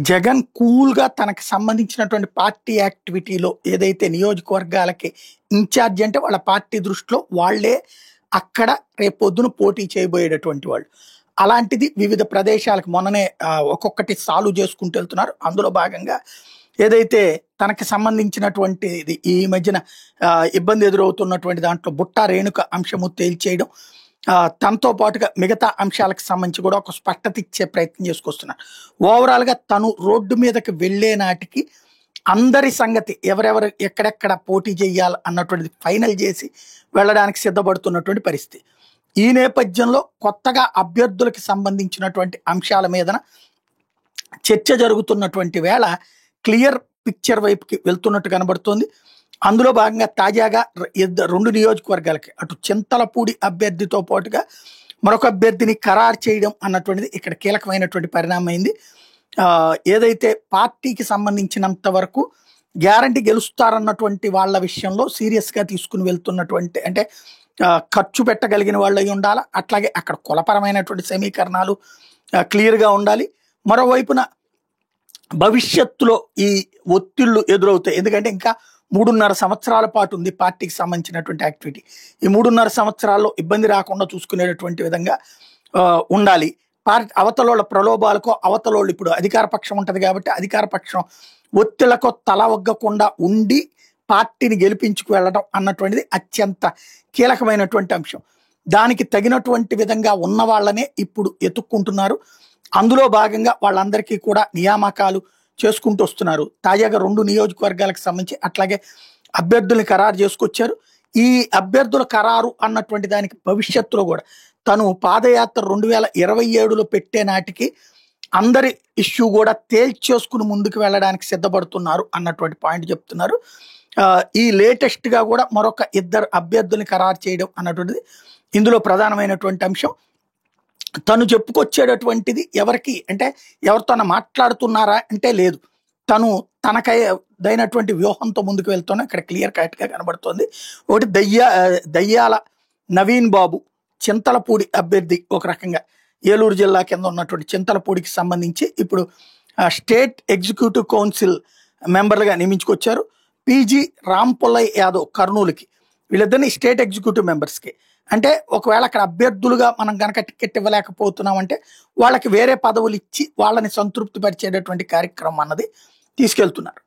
జగన్ కూల్‌గా తనకు సంబంధించినటువంటి పార్టీ యాక్టివిటీలో ఏదైతే నియోజకవర్గాలకి ఇన్‌చార్జ్ అంటే వాళ్ళ పార్టీ దృష్టిలో వాళ్ళే అక్కడ రేపొద్దున పోటీ చేయబోయేటటువంటి వాళ్ళు. అలాంటిది వివిధ ప్రదేశాలకు మొన్ననే ఒక్కొక్కటి సాల్వ్ చేసుకుంటూ వెళ్తున్నారు. అందులో భాగంగా ఏదైతే తనకి సంబంధించినటువంటిది ఈ మధ్యన ఇబ్బంది ఎదురవుతున్నటువంటి దాంట్లో బుట్టా రేణుక అంశము తేల్చేయడం, తనతో పాటుగా మిగతా అంశాలకు సంబంధించి కూడా ఒక స్పష్టత ఇచ్చే ప్రయత్నం చేసుకొస్తున్నారు. ఓవరాల్‌గా తను రోడ్డు మీదకి వెళ్ళే నాటికి అందరి సంగతి ఎవరెవరు ఎక్కడెక్కడ పోటీ చేయాలి అన్నటువంటిది ఫైనల్ చేసి వెళ్ళడానికి సిద్ధపడుతున్నటువంటి పరిస్థితి. ఈ నేపథ్యంలో కొత్తగా అభ్యర్థులకి సంబంధించినటువంటి అంశాల మీదన చర్చ జరుగుతున్నటువంటి వేళ క్లియర్ పిక్చర్ వైపుకి వెళ్తున్నట్టు కనబడుతోంది. అందులో భాగంగా తాజాగా 2 నియోజకవర్గాలకి అటు చింతలపూడి అభ్యర్థితో పాటుగా మరొక అభ్యర్థిని ఖరారు చేయడం అన్నటువంటిది ఇక్కడ కీలకమైనటువంటి పరిణామం అయింది. ఏదైతే పార్టీకి సంబంధించినంత వరకు గ్యారంటీ గెలుస్తారన్నటువంటి వాళ్ళ విషయంలో సీరియస్గా తీసుకుని వెళ్తున్నటువంటి అంటే ఖర్చు పెట్టగలిగిన వాళ్ళు అయి ఉండాలి. అట్లాగే అక్కడ కులపరమైనటువంటి సమీకరణాలు క్లియర్గా ఉండాలి. మరోవైపున భవిష్యత్తులో ఈ ఒత్తిళ్లు ఎదురవుతాయి. ఎందుకంటే ఇంకా 3.5 సంవత్సరాల పాటు ఉంది పార్టీకి సంబంధించినటువంటి యాక్టివిటీ. ఈ 3.5 సంవత్సరాల్లో ఇబ్బంది రాకుండా చూసుకునేటటువంటి విధంగా ఉండాలి. అవతలోళ్ళ ప్రలోభాలకో అవతలోళ్ళు ఇప్పుడు అధికార పక్షం ఉంటుంది కాబట్టి అధికార పక్షం ఒత్తిళ్లకో తల ఒగ్గకుండా ఉండి పార్టీని గెలిపించుకు వెళ్ళడం అన్నటువంటిది అత్యంత కీలకమైనటువంటి అంశం. దానికి తగినటువంటి విధంగా ఉన్న వాళ్ళనే ఇప్పుడు ఎత్తుక్కుంటున్నారు. అందులో భాగంగా వాళ్ళందరికీ కూడా నియామకాలు చేసుకుంటూ వస్తున్నారు. తాజాగా 2 నియోజకవర్గాలకు సంబంధించి అట్లాగే అభ్యర్థుల్ని ఖరారు చేసుకొచ్చారు. ఈ అభ్యర్థుల ఖరారు అన్నటువంటి దానికి భవిష్యత్తులో కూడా తను పాదయాత్ర 2027లో పెట్టే నాటికి అందరి ఇష్యూ కూడా తేల్చేసుకుని ముందుకు వెళ్ళడానికి సిద్ధపడుతున్నారు అన్నటువంటి పాయింట్ చెప్తున్నారు. ఈ లేటెస్ట్గా కూడా మరొక 2 అభ్యర్థుల్ని ఖరారు చేయడం అన్నటువంటిది ఇందులో ప్రధానమైనటువంటి అంశం. తను చెప్పుకొచ్చేటటువంటిది ఎవరికి అంటే ఎవరితో మాట్లాడుతున్నారా అంటే లేదు. తను తనకైనటువంటి వ్యూహంతో ముందుకు వెళ్తున్నా ఇక్కడ క్లియర్ కట్గా కనబడుతోంది. ఒకటి దయ్యాల నవీన్ బాబు చింతలపూడి అభ్యర్థి, ఒక రకంగా ఏలూరు జిల్లా కింద ఉన్నటువంటి చింతలపూడికి సంబంధించి ఇప్పుడు స్టేట్ ఎగ్జిక్యూటివ్ కౌన్సిల్ మెంబర్లుగా నియమించుకొచ్చారు. పీజీ రాంపుల్లయ్య యాదవ్ కర్నూలుకి, వీళ్ళిద్దరిని స్టేట్ ఎగ్జిక్యూటివ్ మెంబర్స్కి. అంటే ఒకవేళ అక్కడ అభ్యర్థులుగా మనం కనుక టికెట్ ఇవ్వలేకపోతున్నామంటే వాళ్ళకి వేరే పదవులు ఇచ్చి వాళ్ళని సంతృప్తి పరిచేటటువంటి కార్యక్రమం అన్నది తీసుకెళ్తున్నారు.